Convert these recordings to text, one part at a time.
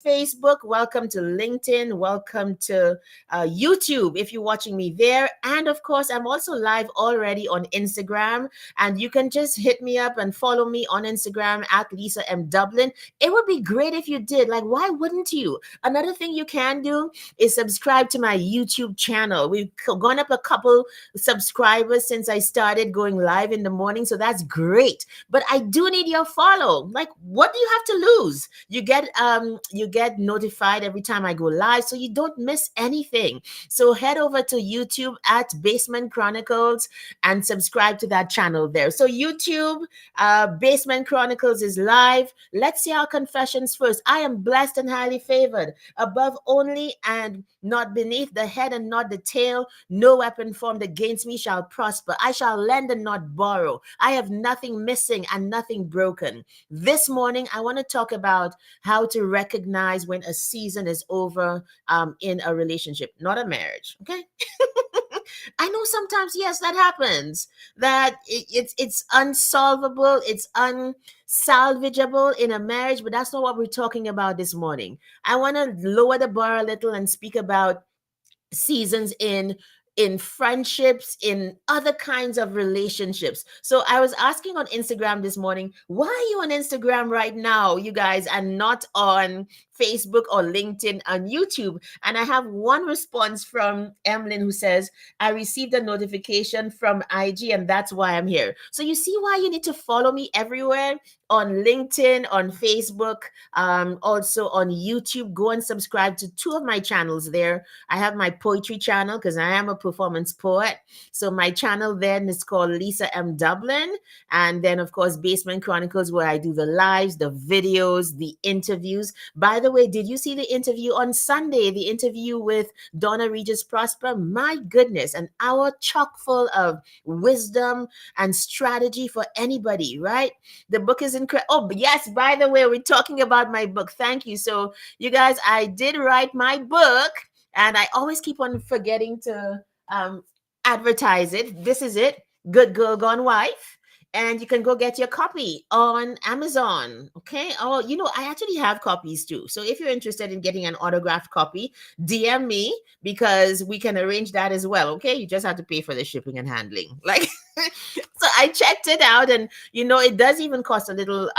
Facebook. Welcome to LinkedIn. Welcome to YouTube if you're watching me there. And of course, I'm also live already on Instagram. And you can just hit me up and follow me on Instagram at Lisa M. Dublin. It would be great if you did. Like, why wouldn't you? Another thing you can do is subscribe to my YouTube channel. We've gone up a couple subscribers since I started going live in the morning. So that's great. But I do need your follow. Like, what do you have to lose? You get notified every time I go live, so you don't miss anything. So head over to YouTube at Basement Chronicles and subscribe to that channel there. So YouTube, Basement Chronicles is live. Let's see our confessions first. I am blessed and highly favored, above only and not beneath, the head and not the tail. No weapon formed against me shall prosper. I shall lend and not borrow. I have nothing missing and nothing broken. This morning, I want to talk about how to recognize when a season is over in a relationship, not a marriage. Okay. I know sometimes, yes, that happens. That it's unsolvable, it's unsalvageable in a marriage, but that's not what we're talking about this morning. I want to lower the bar a little and speak about seasons in friendships, in other kinds of relationships. So I was asking on Instagram this morning, why are you on Instagram right now, you guys, and not on Facebook or LinkedIn and YouTube? And I have one response from Emlyn who says, I received a notification from IG and that's why I'm here. So you see why you need to follow me everywhere, on LinkedIn, on Facebook, also on YouTube. Go and subscribe to two of my channels there. I have my poetry channel because I am a performance poet. So my channel then is called Lisa M. Dublin. And then, of course, Basement Chronicles, where I do the lives, the videos, the interviews. By the way, did you see the interview on Sunday? The interview with Donna Regis Prosper? My goodness, an hour chock full of wisdom and strategy for anybody, right? The book is incredible. Oh, yes, by the way, we're talking about my book. Thank you. So, you guys, I did write my book, and I always keep on forgetting to advertise it. This is it, Good Girl Gone Wife. And you can go get your copy on Amazon. Okay. Oh, I actually have copies too. So if you're interested in getting an autographed copy, DM me because we can arrange that as well. Okay. You just have to pay for the shipping and handling. Like, so I checked it out, and it does even cost a little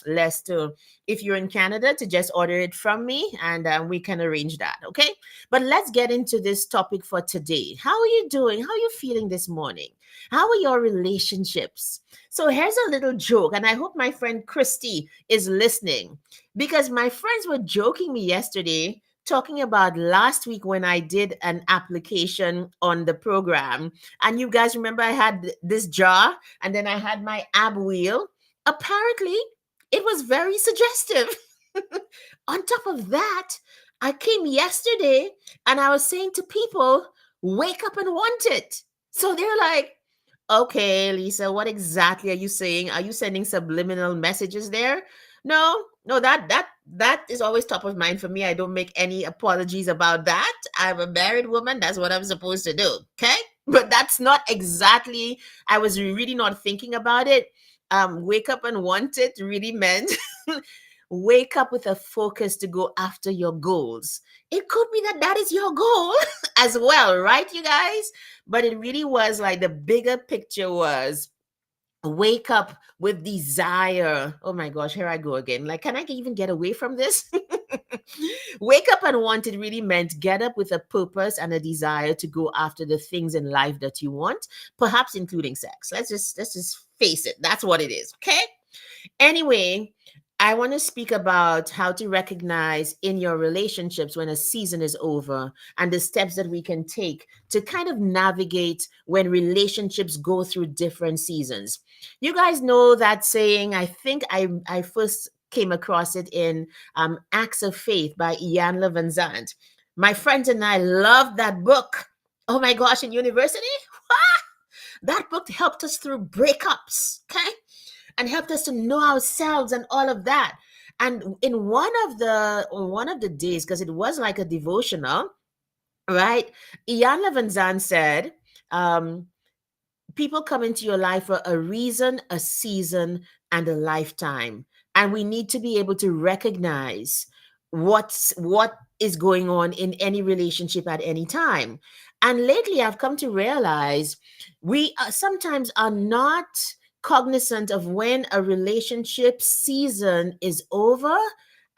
less to, if you're in Canada, to just order it from me, and we can arrange that. Okay. But let's get into this topic for today. How are you doing? How are you feeling this morning? How are your relationships? So here's a little joke, and I hope my friend Christy is listening, because my friends were joking me yesterday talking about last week when I did an application on the program. And you guys remember I had this jar and then I had my ab wheel. Apparently, it was very suggestive. On top of that, I came yesterday and I was saying to people, wake up and want it. So they're like, okay, Lisa, what exactly are you saying? Are you sending subliminal messages there? No, no, that is always top of mind for me. I don't make any apologies about that. I'm a married woman. That's what I'm supposed to do. Okay. But that's not exactly, I was really not thinking about it. Wake up and want it really meant wake up with a focus to go after your goals. It could be that that is your goal as well, right, you guys? But it really was like the bigger picture was wake up with desire. Oh my gosh, here I go again. Like, can I even get away from this? Wake up and want it really meant get up with a purpose and a desire to go after the things in life that you want, perhaps including sex. Let's just face it. That's what it is. Okay. Anyway, I want to speak about how to recognize in your relationships when a season is over and the steps that we can take to kind of navigate when relationships go through different seasons. You guys know that saying, I think I first came across it in Acts of Faith by Ian Van Zandt. My friends and I loved that book. Oh my gosh, in university? That book helped us through breakups. Okay, and helped us to know ourselves and all of that. And in one of the days, because it was like a devotional, right? Ian Levinzan said, um, people come into your life for a reason, a season, and a lifetime. And we need to be able to recognize what is going on in any relationship at any time. And lately I've come to realize we sometimes are not cognizant of when a relationship season is over,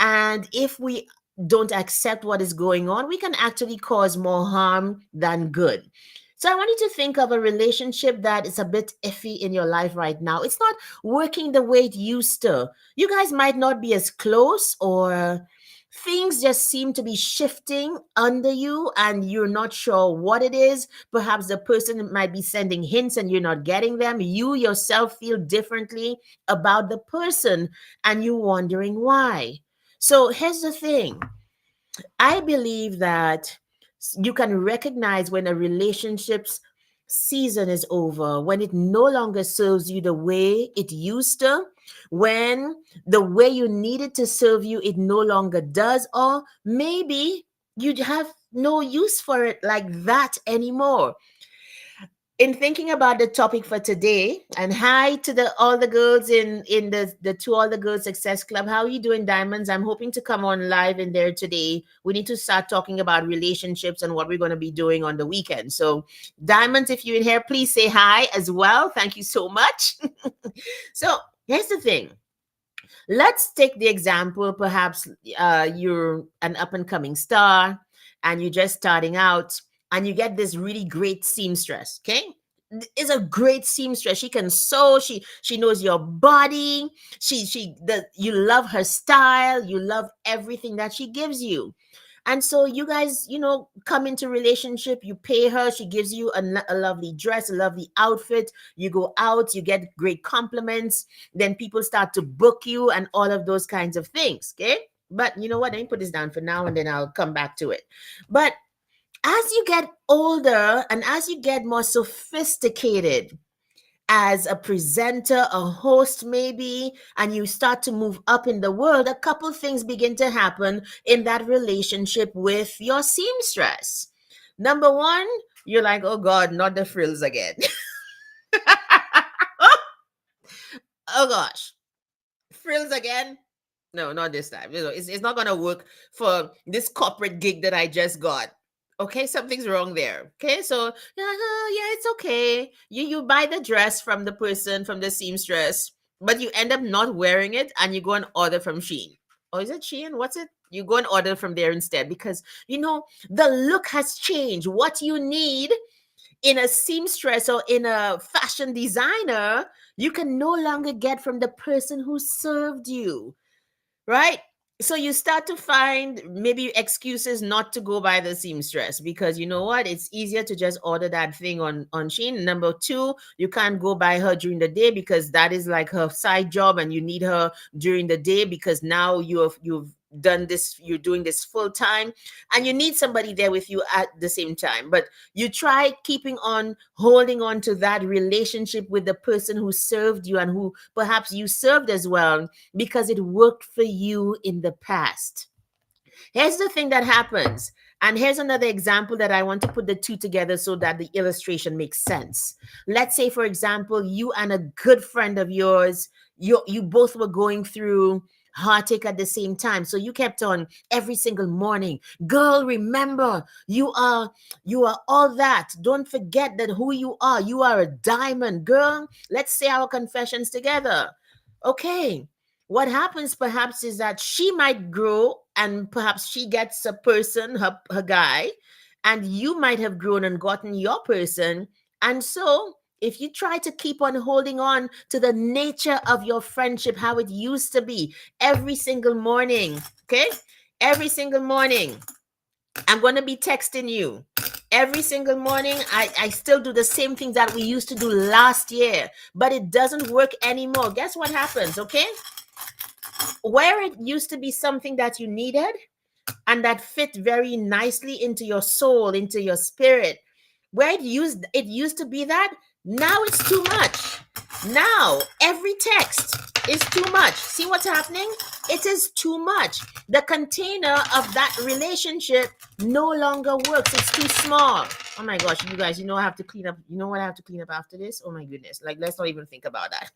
and if we don't accept what is going on, we can actually cause more harm than good. So I want you to think of a relationship that is a bit iffy in your life right now. It's not working the way it used to. You guys might not be as close, or things just seem to be shifting under you and you're not sure what it is. Perhaps the person might be sending hints and you're not getting them. You yourself feel differently about the person and you're wondering why. So here's the thing. I believe that you can recognize when a relationship's season is over, when it no longer serves you the way it used to, when the way you needed to serve you, it no longer does, or maybe you have no use for it like that anymore. In thinking about the topic for today, and hi to the all the girls in the to all the girls success club. How are you doing, diamonds? I'm hoping to come on live in there today. We need to start talking about relationships and what we're going to be doing on the weekend. So diamonds, if you're in here, please say hi as well. Thank you so much. So here's the thing. Let's take the example. Perhaps you're an up and coming star and you're just starting out, and you get this really great seamstress. Okay, is a great seamstress. She can sew. She knows your body. You love her style. You love everything that she gives you. And so you guys, come into relationship. You pay her. She gives you a lovely dress, a lovely outfit. You go out. You get great compliments. Then people start to book you and all of those kinds of things. Okay. But you know what? Let me put this down for now, and then I'll come back to it. But as you get older and as you get more sophisticated as a presenter, a host, maybe, and you start to move up in the world, a couple things begin to happen in that relationship with your seamstress. Number one, you're like, oh God, not the frills again. Oh gosh, frills again. No, not this time. It's not gonna work for this corporate gig that I just got. Okay, something's wrong there. Okay, so yeah, it's okay. You buy the dress from the person, from the seamstress, but you end up not wearing it, and you go and order from Shein. Or is it Shein? What's it? You go and order from there instead, because the look has changed. What you need in a seamstress or in a fashion designer, you can no longer get from the person who served you, right? So you start to find maybe excuses not to go by the seamstress, because you know what, it's easier to just order that thing on Shein. Number two, you can't go by her during the day because that is like her side job, and you need her during the day because now you've done this, you're doing this full time, and you need somebody there with you at the same time. But you try keeping on holding on to that relationship with the person who served you and who perhaps you served as well, because it worked for you in the past. Here's the thing that happens. And here's another example that I want to put the two together so that the illustration makes sense. Let's say, for example, you and a good friend of yours, you both were going through heartache at the same time. So you kept on every single morning, girl, remember, you are all that. Don't forget that who you are. You are a diamond, girl. Let's say our confessions together. Okay, what happens perhaps is that she might grow, and perhaps she gets a person, her guy, and you might have grown and gotten your person. And so if you try to keep on holding on to the nature of your friendship, how it used to be every single morning, okay, every single morning I'm going to be texting you every single morning. I still do the same things that we used to do last year, but it doesn't work anymore. Guess what happens? Okay, where it used to be something that you needed and that fit very nicely into your soul, into your spirit, where it used to be that, now it's too much. Now every text is too much. See what's happening? It is too much. The container of that relationship no longer works. It's too small. Oh my gosh, you guys, I have to clean up. You know what I have to clean up after this? Oh my goodness. Like, let's not even think about that.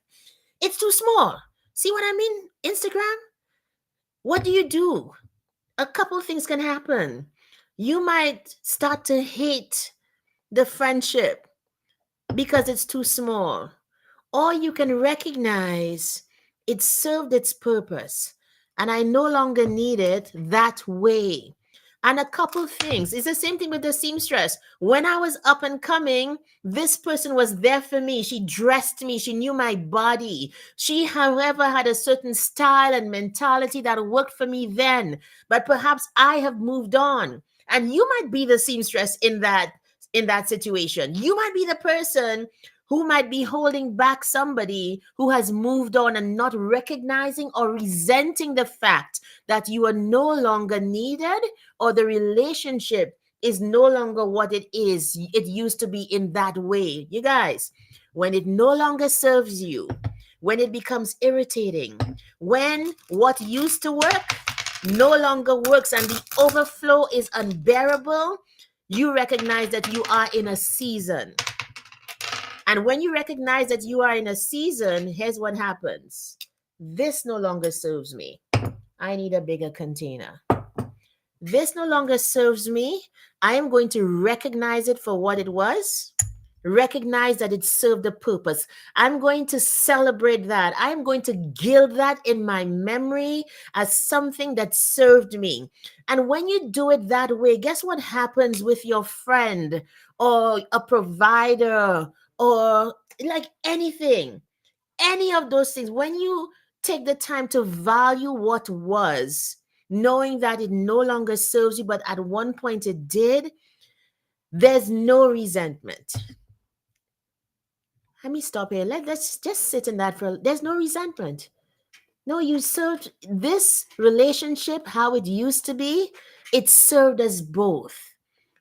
It's too small. See what I mean? Instagram? What do you do? a couple things can happen. You might start to hate the friendship because it's too small, or you can recognize it served its purpose and I no longer need it that way. And a couple things. It's the same thing with the seamstress. When I was up and coming, this person was there for me. She dressed me. She knew my body. She, however, had a certain style and mentality that worked for me then. But perhaps I have moved on. And you might be the seamstress in that situation. You might be the person who might be holding back somebody who has moved on and not recognizing or resenting the fact that you are no longer needed, or the relationship is no longer what it used to be in that way. You guys, when it no longer serves you, when it becomes irritating, when what used to work no longer works and the overflow is unbearable, you recognize that you are in a season. And when you recognize that you are in a season, here's what happens. This no longer serves me. I need a bigger container. This no longer serves me. I am going to recognize it for what it was. Recognize that it served a purpose. I'm going to celebrate that. I'm going to gild that in my memory as something that served me. And when you do it that way, guess what happens with your friend or a provider or like anything, any of those things? When you take the time to value what was, knowing that it no longer serves you, but at one point it did, there's no resentment. Let me stop here. Let's just sit in that for. There's no resentment. No, you served this relationship how it used to be. It served us both.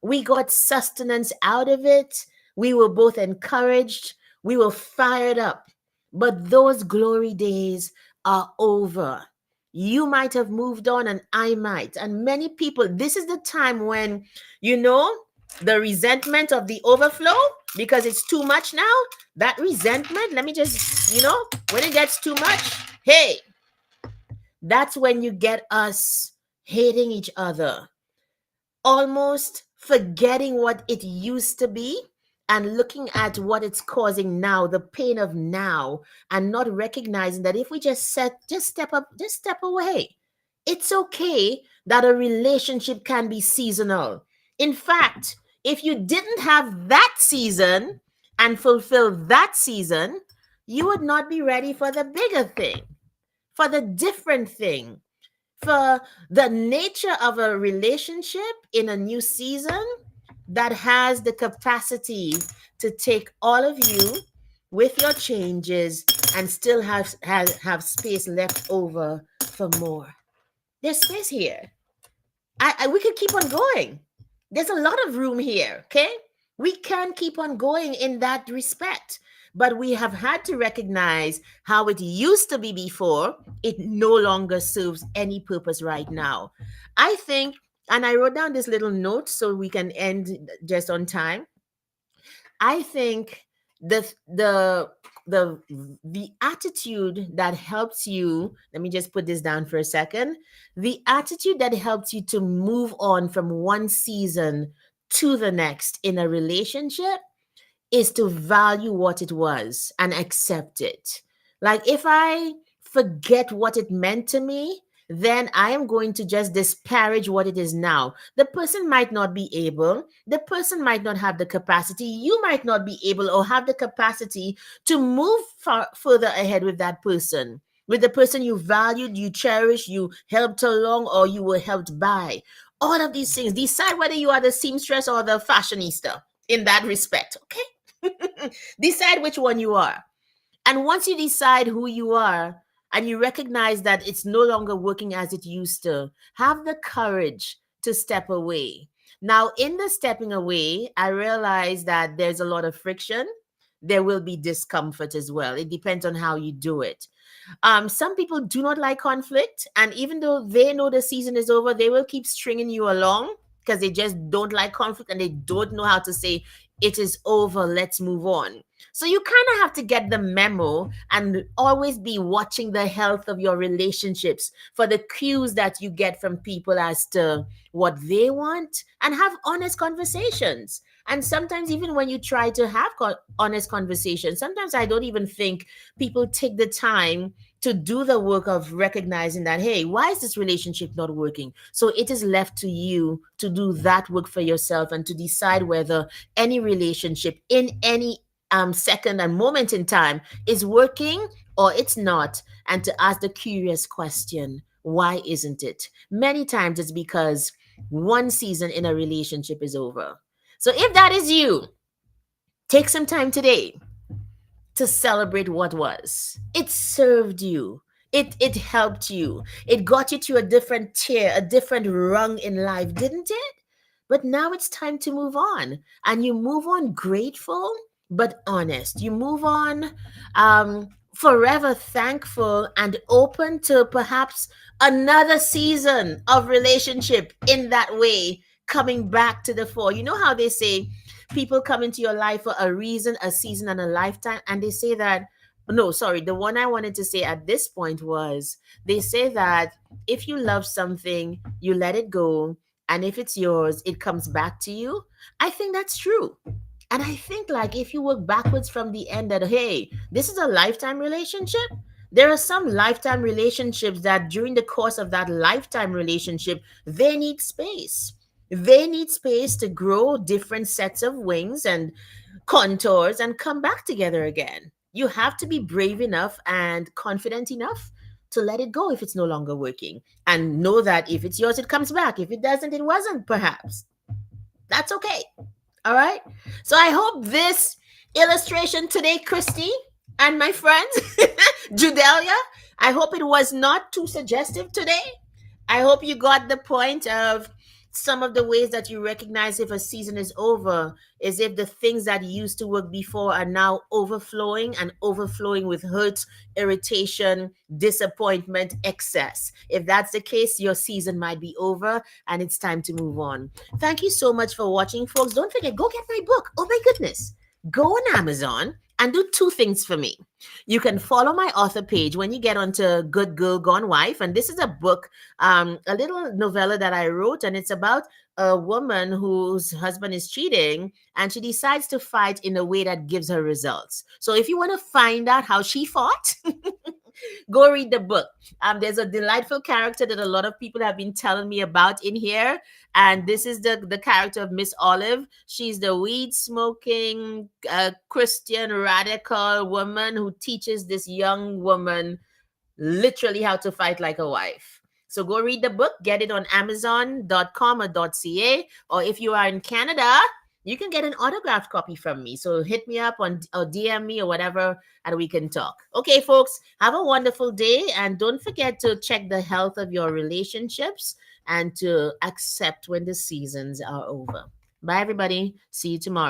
We got sustenance out of it. We were both encouraged. We were fired up. But those glory days are over. You might have moved on, and I might. And many people, this is the time when, you know, the resentment of the overflow, because it's too much now. That resentment, let me just, when it gets too much, hey, that's when you get us hating each other, almost forgetting what it used to be and looking at what it's causing now, the pain of now, and not recognizing that if we just step up, just step away. It's okay that a relationship can be seasonal. In fact, if you didn't have that season and fulfill that season, you would not be ready for the bigger thing, for the different thing, for the nature of a relationship in a new season that has the capacity to take all of you with your changes and still have space left over for more. There's space here. We could keep on going. There's a lot of room here, okay? We can keep on going in that respect. But we have had to recognize how it used to be before. It no longer serves any purpose right now. I think, and I wrote down this little note so we can end just on time. I think the the attitude that helps you, let me just put this down for a second. The attitude that helps you to move on from one season to the next in a relationship is to value what it was and accept it. Like if I forget what it meant to me, then I am going to just disparage what it is now. The person might not be able, the person might not have the capacity, you might not be able or have the capacity to move further ahead with that person, with the person you valued, you cherished, you helped along, or you were helped by. All of these things, decide whether you are the seamstress or the fashionista in that respect, okay? Decide which one you are. And once you decide who you are and you recognize that it's no longer working as it used to, have the courage to step away. Now, in the stepping away, I realize that there's a lot of friction. There will be discomfort as well. It depends on how you do it. Some people do not like conflict, and even though they know the season is over, they will keep stringing you along because they just don't like conflict and they don't know how to say, it is over, let's move on. So you kind of have to get the memo and always be watching the health of your relationships for the cues that you get from people as to what they want, and have honest conversations. And sometimes, even when you try to have honest conversations, sometimes I don't even think people take the time to do the work of recognizing that, hey, why is this relationship not working? So it is left to you to do that work for yourself and to decide whether any relationship in any second and moment in time is working or it's not, and to ask the curious question, why isn't it? Many times it's because one season in a relationship is over. So if that is you, take some time today to celebrate what was. It served you. It helped you. It got you to a different tier, a different rung in life, didn't it? But now it's time to move on. And you move on grateful but honest. You move on forever thankful and open to perhaps another season of relationship in that way coming back to the fore. You know how they say people come into your life for a reason, a season, and a lifetime. And they say that, no, sorry, the one I wanted to say at this point was they say that if you love something, you let it go. And if it's yours, it comes back to you. I think that's true. And I think, like, if you work backwards from the end, that, hey, this is a lifetime relationship. There are some lifetime relationships that during the course of that lifetime relationship, they need space. They need space to grow different sets of wings and contours and come back together again. You have to be brave enough and confident enough to let it go if it's no longer working, and know that if it's yours, it comes back. If it doesn't, it wasn't, perhaps. That's okay. All right. So I hope this illustration today, Christy and my friends, Judelia, I hope it was not too suggestive today. I hope you got the point of some of the ways that you recognize if a season is over is if the things that used to work before are now overflowing, and overflowing with hurt, irritation, disappointment, excess. If that's the case, your season might be over and it's time to move on. Thank you so much for watching, folks. Don't forget, go get my book. Oh my goodness. Go on Amazon and do two things for me. You can follow my author page when you get onto Good Girl Gone Wife. And this is a book, a little novella that I wrote, and it's about a woman whose husband is cheating, and she decides to fight in a way that gives her results. So if you want to find out how she fought, go read the book. There's a delightful character that a lot of people have been telling me about in here, and this is the character of Miss Olive. She's the weed smoking Christian radical woman who teaches this young woman literally how to fight like a wife. So go read the book, get it on amazon.com or .ca, or if you are in Canada, you can get an autographed copy from me. So hit me up on or DM me or whatever, and we can talk. Okay, folks, have a wonderful day, and don't forget to check the health of your relationships and to accept when the seasons are over. Bye, everybody. See you tomorrow.